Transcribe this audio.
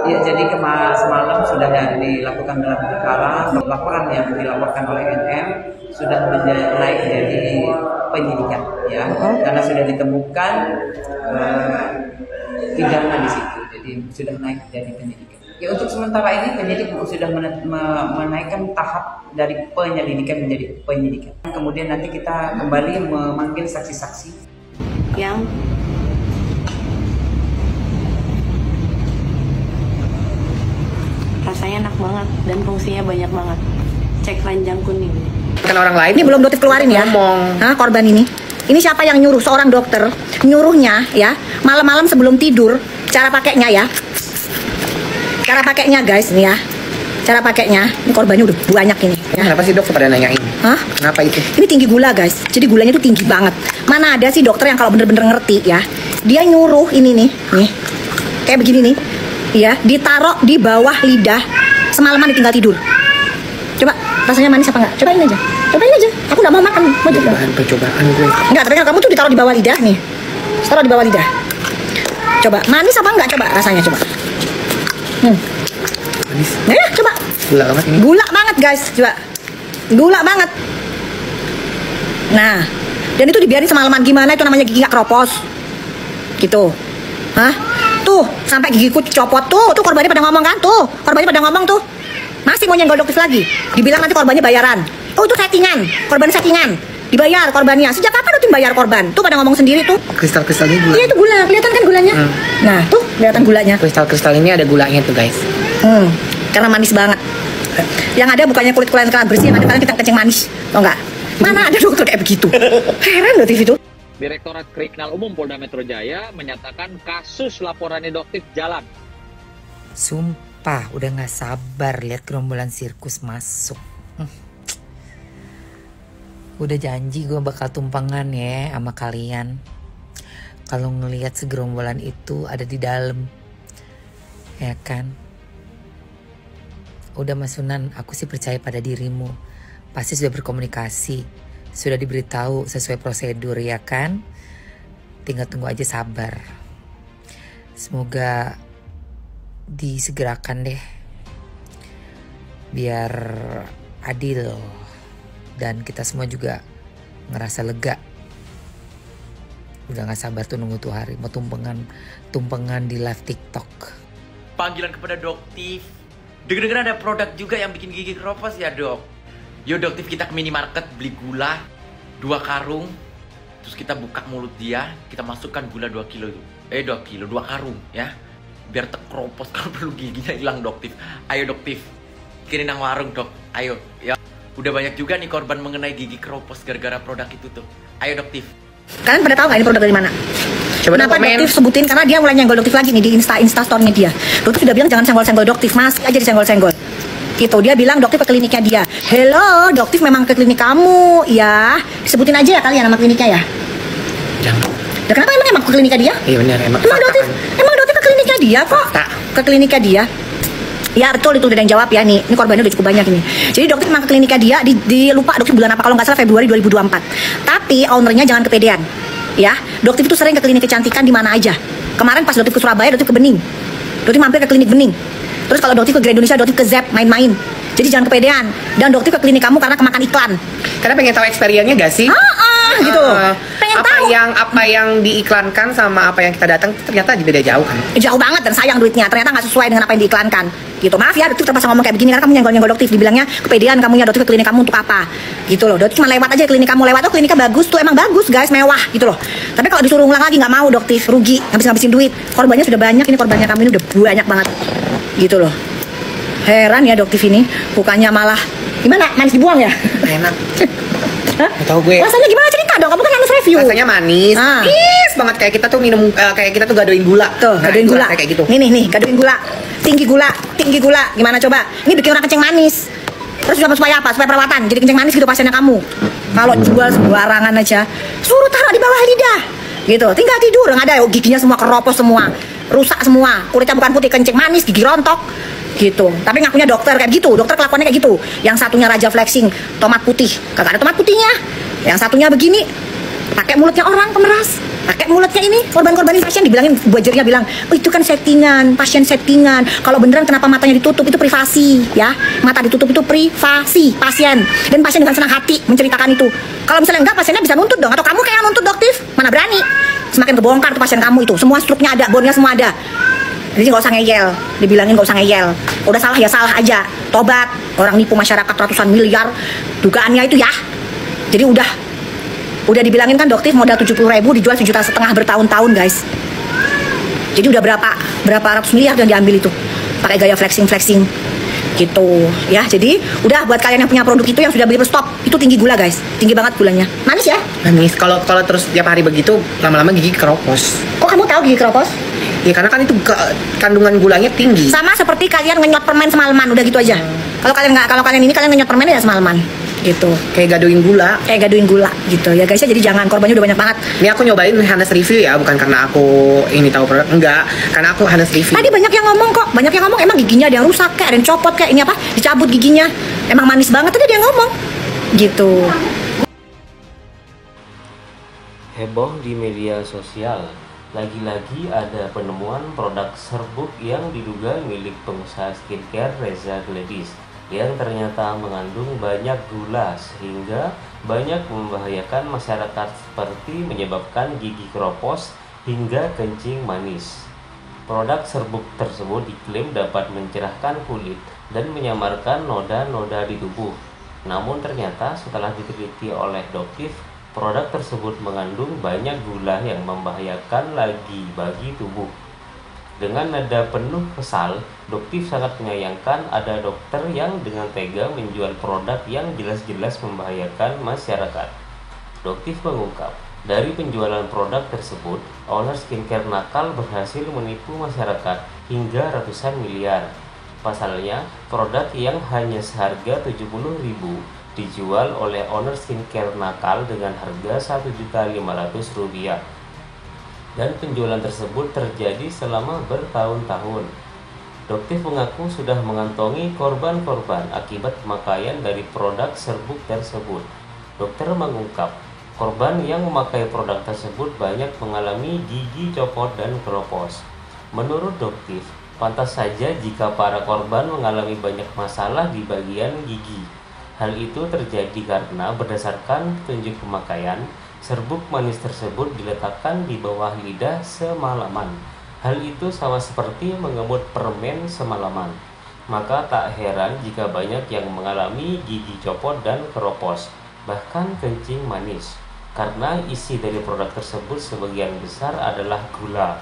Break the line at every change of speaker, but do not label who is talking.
Ya, jadi semalam sudah dilakukan gelar perkara. Laporan yang dilaporkan oleh NM sudah naik jadi penyidikan, ya, karena sudah ditemukan pidana di situ, jadi sudah naik jadi penyidikan. Ya, untuk sementara ini penyidik sudah menaikkan tahap dari penyelidikan menjadi penyidikan. Kemudian nanti kita kembali memanggil saksi-saksi
yang rasanya enak banget dan fungsinya banyak banget. Cek ranjang kuning.
Kan orang lain.
Ini belum Dotif keluarin ya.
Ngomong.
Hah, korban ini. Ini siapa yang nyuruh? Seorang dokter nyuruhnya ya, malam-malam sebelum tidur. Cara pakainya ya. Cara pakainya guys, nih ya. Cara pakainya. Ini korbannya udah banyak ini. Ya.
Kenapa sih dok pada nanyain?
Hah?
Kenapa itu?
Ini tinggi gula guys. Jadi gulanya tuh tinggi banget. Mana ada sih dokter yang kalau bener-bener ngerti ya. Dia nyuruh ini nih. Kayak begini nih. Ya, ditaruh di bawah lidah semalaman ditinggal tidur. Coba rasanya manis apa enggak? Cobain aja. Cobain aja. Aku nggak mau makan. Mau coba.
Bahan percobaan gue.
Enggak, tapi kan kamu tuh ditaruh di bawah lidah nih. Taruh di bawah lidah. Coba, manis apa enggak? Coba rasanya coba.
Manis.
Nah, coba.
Gula banget ini.
Gula banget guys, coba. Gula banget. Nah, dan itu dibiarin semalaman. Gimana itu namanya gigi nggak keropos? Gitu. Hah? Tuh, sampai gigiku copot tuh. Tuh korbannya pada ngomong kan? Tuh, korbannya pada ngomong tuh. Masih mau nyenggol Doktif lagi. Dibilang nanti korbannya bayaran. Oh, itu settingan. Korban settingan. Dibayar korbannya. Sejak kapan Doktif bayar korban? Tuh pada ngomong sendiri tuh.
Kristal-kristalnya gula.
Iya, itu gula. Kelihatan kan gulanya? Nah, tuh kelihatan gulanya.
Kristal-kristal ini ada gulanya tuh guys.
Karena manis banget. Yang ada bukannya kulit kalian bersih, yang ada kalian kita kencing manis. Tau nggak? Mana ada dokter kayak begitu? Heran loh TV itu.
Direktorat Kriminal Umum Polda Metro Jaya menyatakan kasus laporannya Doktif jalan.
Sumpah udah gak sabar lihat gerombolan sirkus masuk. Udah janji gue bakal tumpangan ya sama kalian. Kalau ngelihat segerombolan itu ada di dalam, ya kan? Udah Mas Sunan, aku sih percaya pada dirimu. Pasti sudah berkomunikasi. Sudah diberitahu sesuai prosedur ya kan? Tinggal tunggu aja sabar. Semoga disegerakan deh. Biar adil. Dan kita semua juga ngerasa lega. Udah gak sabar tuh nunggu tuh hari. Mau tumpengan di live TikTok.
Panggilan kepada Doktif. Dengar-dengar ada produk juga yang bikin gigi keropos ya dok. Yo Doktif, kita ke minimarket beli gula 2 karung. Terus kita buka mulut dia, kita masukkan gula 2 kilo itu. 2 kilo, 2 karung ya. Biar tekropos kalau perlu giginya hilang Doktif. Ayo Doktif, kirim nang warung dok. Ayo ya. Udah banyak juga nih korban mengenai gigi keropos gara-gara produk itu tuh. Ayo Doktif.
Kalian pada tahu nggak ini produk dari mana?
Coba
Kenapa
komen.
Doktif sebutin? Karena dia mulai nyenggol Doktif lagi nih di Insta store-nya dia. Doktif sudah bilang jangan senggol-senggol Doktif, masih aja disenggol-senggol. Gitu, dia bilang Doktif ke kliniknya dia. Hello, Doktif memang ke klinik kamu, ya. Sebutin aja ya kalian nama kliniknya ya.
Jangan.
Ya, kenapa emang ke kliniknya dia?
Iya benar emang.
Emang Doktif ke kliniknya dia kok. Ke kliniknya dia. Ya betul, itu udah yang jawab ya nih. Ini korbannya udah cukup banyak ini. Jadi Doktif memang ke kliniknya dia di lupa Doktif bulan apa, kalau nggak salah Februari 2024. Tapi ownernya jangan kepedean. Ya, Doktif itu sering ke klinik kecantikan di mana aja. Kemarin pas Doktif ke Surabaya, Doktif ke Bening. Doktif mampir ke klinik Bening. Terus kalau Doktif ke Grand Indonesia, Doktif ke Zep main-main. Jadi jangan kepedean. Dan Doktif ke klinik kamu karena kemakan iklan.
Karena pengen tahu experience-nya gak sih?
Gitu. Pengen tahu.
Apa yang diiklankan sama apa yang kita datang ternyata beda jauh kan?
Jauh banget dan sayang duitnya. Ternyata nggak sesuai dengan apa yang diiklankan. Gitu. Maaf ya, Doktif terpaksa ngomong kayak begini karena kamu nyenggol-nyenggol Doktif. Dibilangnya kepedean kamunya Doktif ke klinik kamu untuk apa? Gitu loh. Doktif cuma lewat aja klinik kamu, lewat tuh kliniknya bagus tuh, emang bagus guys, mewah gitu loh. Tapi kalau disuruh ulang lagi nggak mau Doktif, rugi, ngabisin duit. Korbannya sudah banyak, ini korbannya kamu ini udah banyak banget. Gitu loh. Heran ya Doktif ini, bukannya malah gimana? Manis dibuang ya?
Enak.
Hah?
Gak tau gue.
Rasanya gimana, cerita dong, kamu kan harus review.
Rasanya manis. Manis banget, kayak kita tuh minum kayak kita tuh gadoin gula.
Tuh, gadoin gula.
Kayak gitu.
Nih, gadoin gula. Tinggi gula. Gimana coba? Ini bikin orang kencing manis. Terus supaya apa? Supaya perawatan. Jadi kencing manis gitu pasiennya kamu. Kalau jual sembarangan aja, suruh taruh di bawah lidah. Gitu. Tinggal tidur, nggak ada giginya semua keropos semua. Rusak semua. Kulitnya bukan putih, kencing manis, gigi rontok. Gitu. Tapi ngakunya dokter kayak gitu. Dokter kelakuannya kayak gitu. Yang satunya raja flexing, tomat putih. Kagak ada tomat putihnya. Yang satunya begini, pakai mulutnya orang pemeras. Pakai mulutnya ini korban-korbanin pasien, dibilangin buajernya bilang, oh itu kan settingan, pasien settingan. Kalau beneran kenapa matanya ditutup, itu privasi ya. Mata ditutup itu privasi pasien. Dan pasien dengan senang hati menceritakan itu. Kalau misalnya enggak, pasiennya bisa nuntut dong. Atau kamu kayak nuntut Doktif, mana berani. Semakin kebongkar tuh pasien kamu itu. Semua struknya ada, bonnya semua ada. Jadi nggak usah ngeyel, dibilangin nggak usah ngeyel. Udah salah ya salah aja. Tobat, orang nipu masyarakat ratusan miliar. Dugaannya itu ya. Jadi udah dibilangin kan Doktif modal 70.000 dijual 1,5 juta bertahun-tahun guys. Jadi udah berapa ratus miliar yang diambil itu pakai gaya flexing gitu ya. Jadi udah buat kalian yang punya produk itu yang sudah beli stop, itu tinggi gula guys, tinggi banget gulanya. Manis ya?
Manis. Kalau terus tiap hari begitu lama-lama gigi keropos.
Kok kamu tahu gigi keropos?
Ya karena kan itu kandungan gulanya tinggi.
Sama seperti kalian ngenyot permen semalaman, udah gitu aja. Kalau kalian ngenyot permen ya semalaman gitu.
Kayak gaduhin gula
gitu ya guys ya. Jadi jangan, korbannya udah banyak banget.
Ini aku nyobain Hanes review ya, bukan karena aku ini tahu produk, enggak, karena aku Hanes review.
Tadi banyak yang ngomong kok, emang giginya ada yang rusak kayak ada yang copot kayak ini apa, dicabut giginya. Emang manis banget tadi dia ngomong gitu.
Heboh di media sosial, lagi-lagi ada penemuan produk serbuk yang diduga milik pengusaha skincare Reza Gladys yang ternyata mengandung banyak gula sehingga banyak membahayakan masyarakat seperti menyebabkan gigi keropos hingga kencing manis. Produk serbuk tersebut diklaim dapat mencerahkan kulit dan menyamarkan noda-noda di tubuh. Namun ternyata setelah diteliti oleh Doktif, produk tersebut mengandung banyak gula yang membahayakan lagi bagi tubuh. Dengan nada penuh kesal, Doktif sangat menyayangkan ada dokter yang dengan tega menjual produk yang jelas-jelas membahayakan masyarakat. Doktif mengungkap, dari penjualan produk tersebut, owner skincare nakal berhasil menipu masyarakat hingga ratusan miliar. Pasalnya, produk yang hanya seharga 70.000 dijual oleh owner skincare nakal dengan harga Rp1.500.000. Dan penjualan tersebut terjadi selama bertahun-tahun. Doktif mengaku sudah mengantongi korban-korban akibat pemakaian dari produk serbuk tersebut. Dokter mengungkap, korban yang memakai produk tersebut banyak mengalami gigi copot dan keropos. Menurut Doktif, pantas saja jika para korban mengalami banyak masalah di bagian gigi. Hal itu terjadi karena berdasarkan petunjuk pemakaian, serbuk manis tersebut diletakkan di bawah lidah semalaman. Hal itu sama seperti mengemut permen semalaman. Maka tak heran jika banyak yang mengalami gigi copot dan keropos, bahkan kencing manis. Karena isi dari produk tersebut sebagian besar adalah gula.